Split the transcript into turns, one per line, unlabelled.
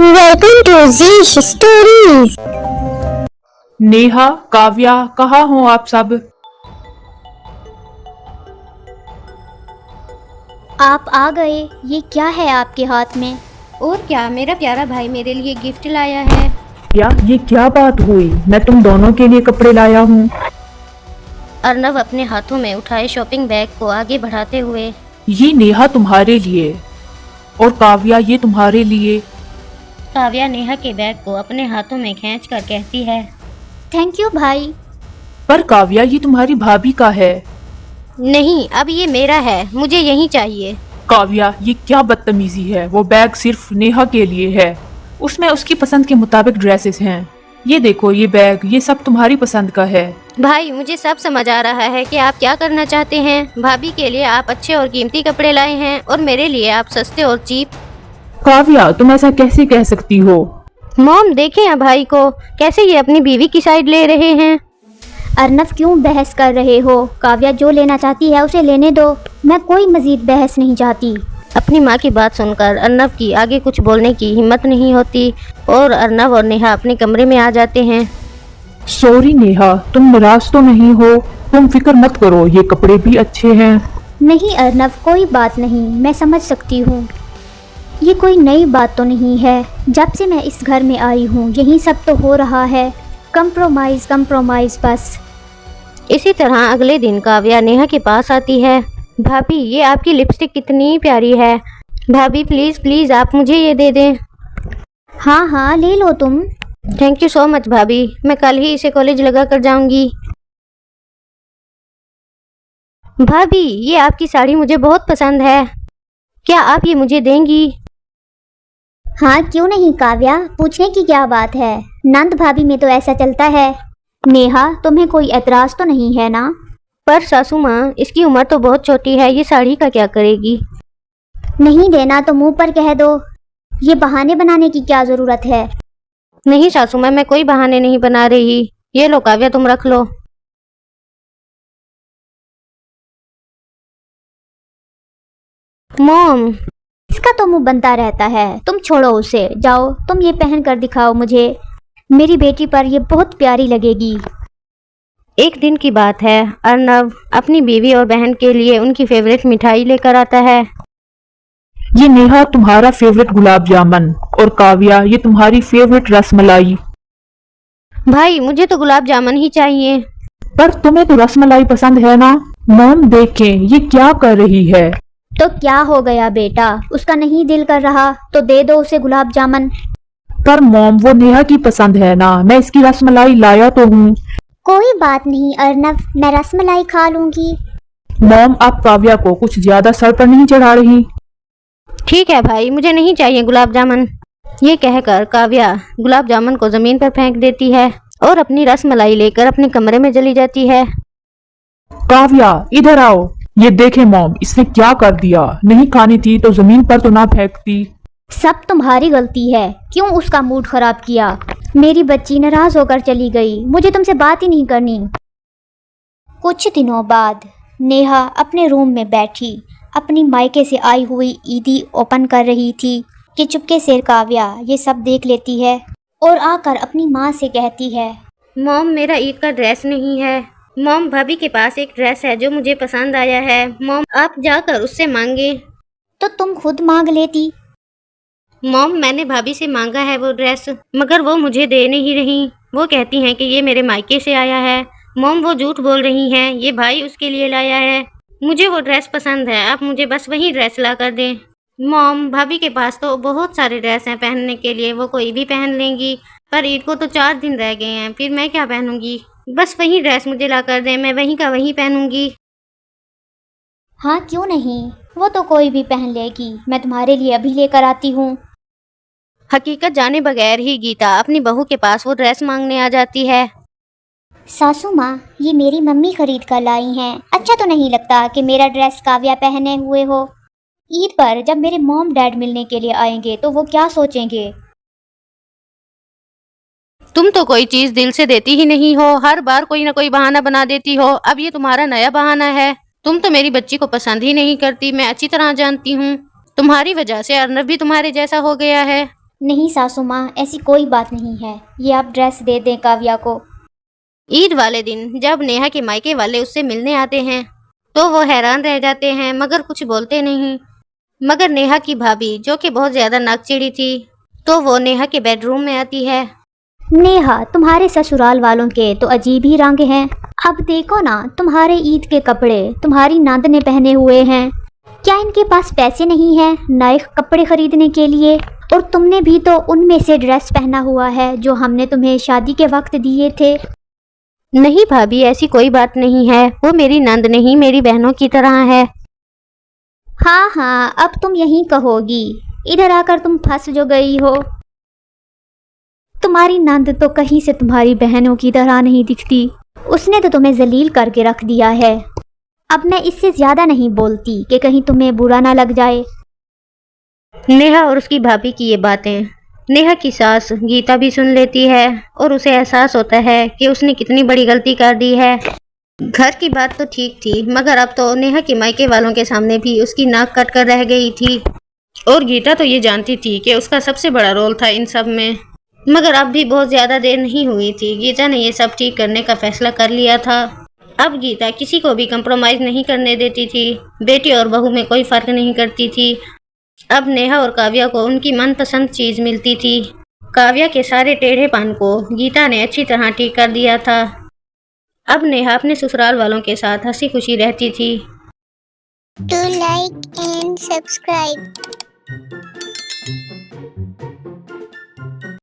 Welcome to Zish Stories.
Neha, Kavya, कहाँ हो आप सब?
आप आ गए। ये क्या है आपके हाथ में? और क्या, मेरा प्यारा भाई मेरे लिए गिफ्ट लाया है।
ये क्या बात हुई? मैं तुम दोनों के लिए कपड़े लाया हूँ।
अर्नव अपने हाथों में उठाए शॉपिंग बैग को आगे बढ़ाते हुए,
ये नेहा तुम्हारे लिए और काव्या ये तुम्हारे लिए।
काव्या नेहा के बैग को अपने हाथों में खींचकर कहती है, थैंक यू भाई।
पर काव्या ये तुम्हारी भाभी का है।
नहीं, अब ये मेरा है, मुझे यही चाहिए।
काव्या ये क्या बदतमीजी है? वो बैग सिर्फ नेहा के लिए है। उसमें उसकी पसंद के मुताबिक ड्रेसेस हैं। ये देखो, ये बैग ये सब तुम्हारी पसंद का है।
भाई, मुझे सब समझ आ रहा है कि आप क्या करना चाहते हैं। भाभी के लिए आप अच्छे और कीमती कपड़े लाए हैं और मेरे लिए आप सस्ते और चीप।
काव्या तुम ऐसा कैसे कह सकती हो?
मॉम, देखें अब भाई को, कैसे ये अपनी बीवी की साइड ले रहे हैं। अर्नव, क्यों बहस कर रहे हो? काव्या जो लेना चाहती है उसे लेने दो। मैं कोई मजीद बहस नहीं चाहती। अपनी माँ की बात सुनकर अर्नव की आगे कुछ बोलने की हिम्मत नहीं होती और अर्नव और नेहा अपने कमरे में आ जाते हैं।
सॉरी नेहा, तुम नाराज तो नहीं हो? तुम फिक्र मत करो, ये कपड़े भी अच्छे हैं।
नहीं अर्नव, कोई बात नहीं, मैं समझ सकती हूँ। ये कोई नई बात तो नहीं है। जब से मैं इस घर में आई हूँ यही सब तो हो रहा है। कंप्रोमाइज़ कंप्रोमाइज़ बस। इसी तरह अगले दिन काव्या नेहा के पास आती है। भाभी, ये आपकी लिपस्टिक कितनी प्यारी है। भाभी प्लीज़ प्लीज़ आप मुझे ये दे दें। हाँ हाँ, ले लो तुम। थैंक यू सो मच भाभी, मैं कल ही इसे कॉलेज लगा कर जाऊंगी। भाभी, ये आपकी साड़ी मुझे बहुत पसंद है, क्या आप ये मुझे देंगी? हाँ क्यों नहीं काव्या, पूछने की क्या बात है। नंद भाभी में तो ऐसा चलता है। नेहा, तुम्हें कोई एतराज तो नहीं है ना? पर सासू माँ, इसकी उम्र तो बहुत छोटी है, ये साड़ी का क्या करेगी? नहीं देना तो मुंह पर कह दो। ये बहाने बनाने की क्या जरूरत है? नहीं सासू माँ, मैं कोई बहाने नहीं बना रही। ये लो काव्या, तुम रख लो। मॉम, इसका तो मुंह बनता रहता है, तुम छोड़ो उसे। जाओ तुम ये पहन कर दिखाओ मुझे, मेरी बेटी पर ये बहुत प्यारी लगेगी। एक दिन की बात है, अर्नव अपनी बीवी और बहन के लिए उनकी फेवरेट मिठाई लेकर आता है।
ये नेहा तुम्हारा फेवरेट गुलाब जामुन और काव्या ये तुम्हारी फेवरेट रसमलाई।
भाई, मुझे तो गुलाब जामुन ही चाहिए।
पर तुम्हें तो रसमलाई पसंद है ना? मॉम देखें, ये क्या कर रही है?
तो क्या हो गया बेटा, उसका नहीं दिल कर रहा तो दे दो उसे गुलाब जामुन।
पर मॉम वो नेहा की पसंद है ना, मैं इसकी रसमलाई लाया तो हूँ।
कोई बात नहीं अर्नव, मैं रसमलाई खा लूंगी।
मॉम आप काव्या को कुछ ज्यादा सर पर नहीं चढ़ा रही?
ठीक है भाई, मुझे नहीं चाहिए गुलाब जामुन। ये कहकर काव्या गुलाब जामुन को जमीन पर फेंक देती है और अपनी रसमलाई लेकर अपने कमरे में चली जाती है।
काव्या इधर आओ। ये देखे मॉम, इसने क्या कर दिया? नहीं खानी थी तो जमीन पर तो ना फेंकती।
सब तुम्हारी गलती है, क्यों उसका मूड खराब किया। मेरी बच्ची नाराज होकर चली गई, मुझे तुमसे बात ही नहीं करनी। कुछ दिनों बाद नेहा अपने रूम में बैठी अपनी मायके से आई हुई ईदी ओपन कर रही थी कि चुपके से काव्या ये सब देख लेती है और आकर अपनी माँ से कहती है, मॉम मेरा ईद का ड्रेस नहीं है। मॉम, भाभी के पास एक ड्रेस है जो मुझे पसंद आया है, मॉम आप जाकर उससे मांगे। तो तुम खुद मांग लेती। मॉम, मैंने भाभी से मांगा है वो ड्रेस, मगर वो मुझे दे नहीं रही। वो कहती हैं कि ये मेरे मायके से आया है। मॉम, वो झूठ बोल रही हैं, ये भाई उसके लिए लाया है। मुझे वो ड्रेस पसंद है, आप मुझे बस वही ड्रेस ला कर दें। मॉम, भाभी के पास तो बहुत सारे ड्रेस हैं पहनने के लिए, वो कोई भी पहन लेंगी, पर ईद को तो 4 दिन रह गए हैं, फिर मैं क्या पहनूंगी। बस वही ड्रेस मुझे ला कर दें, मैं वही का वही पहनूंगी। हाँ क्यों नहीं, वो तो कोई भी पहन लेगी, मैं तुम्हारे लिए अभी लेकर आती हूँ। हकीकत जाने बगैर ही गीता अपनी बहू के पास वो ड्रेस मांगने आ जाती है। सासू माँ, ये मेरी मम्मी खरीद कर लाई हैं। अच्छा तो नहीं लगता कि मेरा ड्रेस काव्या पहने हुए हो। ईद पर जब मेरे मॉम डैड मिलने के लिए आएंगे तो वो क्या सोचेंगे। तुम तो कोई चीज दिल से देती ही नहीं हो, हर बार कोई ना कोई बहाना बना देती हो। अब ये तुम्हारा नया बहाना है। तुम तो मेरी बच्ची को पसंद ही नहीं करती, मैं अच्छी तरह जानती हूँ। तुम्हारी वजह से अर्नव भी तुम्हारे जैसा हो गया है। नहीं सासू माँ, ऐसी कोई बात नहीं है। ये आप ड्रेस दे दें काव्या को।
ईद वाले दिन जब नेहा के मायके वाले उससे मिलने आते हैं तो वो हैरान रह जाते हैं मगर कुछ बोलते नहीं। मगर नेहा की भाभी जो कि बहुत ज़्यादा नाकचिड़ी थी तो वो नेहा के बेडरूम में आती है।
नेहा, तुम्हारे ससुराल वालों के तो अजीब ही रंग हैं। अब देखो ना, तुम्हारे ईद के कपड़े तुम्हारी नंद ने पहने हुए हैं। क्या इनके पास पैसे नहीं हैं नए कपड़े खरीदने के लिए? और तुमने भी तो उनमें से ड्रेस पहना हुआ है जो हमने तुम्हें शादी के वक्त दिए थे।
नहीं भाभी, ऐसी कोई बात नहीं है। वो मेरी नंद नहीं, मेरी बहनों की तरह है।
हाँ हाँ, अब तुम यही कहोगी। इधर आकर तुम फंस जो गई हो। तुम्हारी नंद तो कहीं से तुम्हारी बहनों की तरह नहीं दिखती। उसने तो तुम्हें जलील करके रख दिया है। अब मैं इससे ज्यादा नहीं बोलती कि कहीं तुम्हें बुरा ना लग जाए।
नेहा और उसकी भाभी की ये बातें नेहा की सास गीता भी सुन लेती है और उसे एहसास होता है कि उसने कितनी बड़ी गलती कर दी है। घर की बात तो ठीक थी मगर अब तो नेहा के मायके वालों के सामने भी उसकी नाक कट कर रह गई थी। और गीता तो ये जानती थी कि उसका सबसे बड़ा रोल था इन सब में। मगर अब भी बहुत ज़्यादा देर नहीं हुई थी। गीता ने ये सब ठीक करने का फैसला कर लिया था। अब गीता किसी को भी कंप्रोमाइज़ नहीं करने देती थी। बेटी और बहू में कोई फ़र्क नहीं करती थी। अब नेहा और काव्या को उनकी मनपसंद चीज़ मिलती थी। काव्या के सारे टेढ़ेपन को गीता ने अच्छी तरह ठीक कर दिया था। अब नेहा अपने ससुराल वालों के साथ हंसी खुशी रहती थी।
Do like and subscribe.